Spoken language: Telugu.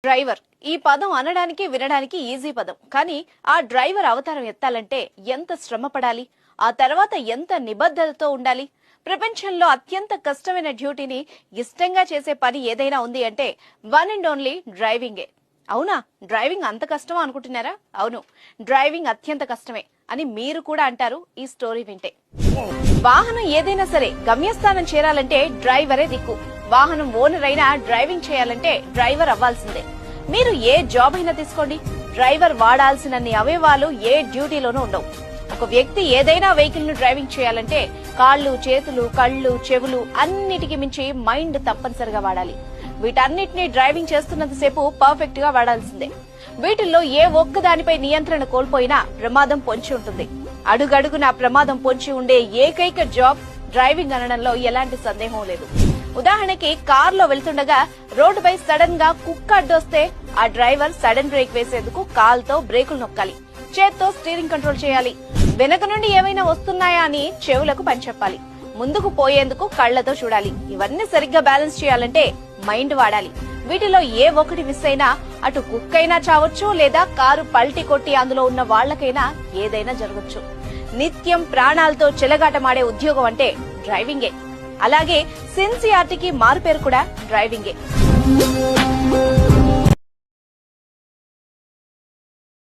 డ్రైవర్ ఈ పదం అనడానికి వినడానికి ఈజీ పదం. కానీ ఆ డ్రైవర్ అవతారం ఎత్తాలంటే ఎంత శ్రమ పడాలి, ఆ తర్వాత ఎంత నిబద్ధతతో ఉండాలి. ప్రపంచంలో అత్యంత కష్టమైన డ్యూటీని ఇష్టంగా చేసే పని ఏదైనా ఉంది అంటే వన్ అండ్ ఓన్లీ డ్రైవింగే. అవునా? డ్రైవింగ్ అంత కష్టమా అనుకుంటున్నారా? అవును, డ్రైవింగ్ అత్యంత కష్టమే అని మీరు కూడా అంటారు ఈ స్టోరీ వింటే. వాహనం ఏదైనా సరే గమ్యస్థానం చేరాలంటే డ్రైవరే దిక్కు. వాహనం ఓనర్ అయినా డ్రైవింగ్ చేయాలంటే డ్రైవర్ అవ్వాల్సిందే. మీరు ఏ జాబ్ అయినా తీసుకోండి, డ్రైవర్ వాడాల్సినన్ని అవయవాలు ఏ డ్యూటీలోనూ ఉండవు. ఒక వ్యక్తి ఏదైనా వెహికల్ ను డ్రైవింగ్ చేయాలంటే కాళ్ళు, చేతులు, కళ్ళు, చెవులు అన్నిటికీ మించి మైండ్ తప్పనిసరిగా వాడాలి. వీటన్నిటినీ డ్రైవింగ్ చేస్తున్నంతసేపు పర్ఫెక్ట్ గా వాడాల్సిందే. వీటిల్లో ఏ ఒక్క దానిపై నియంత్రణ కోల్పోయినా ప్రమాదం పొంచి ఉంటుంది. అడుగడుగున ప్రమాదం పొంచి ఉండే ఏకైక జాబ్ డ్రైవింగ్ అనడంలో ఎలాంటి సందేహం లేదు. ఉదాహరణకి కారులో వెళ్తుండగా రోడ్డుపై సడన్ గా కుక్క అడ్డొస్తే ఆ డ్రైవర్ సడన్ బ్రేక్ వేసేందుకు కాల్తో బ్రేకులు నొక్కాలి, చేత్తో స్టీరింగ్ కంట్రోల్ చేయాలి. వెనక నుండి ఏమైనా వస్తున్నాయా అని చెవులకు పని చెప్పాలి, ముందుకు పోయేందుకు కళ్లతో చూడాలి. ఇవన్నీ సరిగ్గా బ్యాలెన్స్ చేయాలంటే మైండ్ వాడాలి. వీటిలో ఏ ఒకటి మిస్ అయినా అటు కుక్కైనా చావచ్చు, లేదా కారు పల్టీ కొట్టి అందులో ఉన్న వాళ్లకైనా ఏదైనా జరగచ్చు. నిత్యం ప్రాణాలతో చెలగాటమాడే ఉద్యోగం అంటే డ్రైవింగే. అలాగే సిన్సియారిటీకి మారుపేరు కూడా డ్రైవింగే.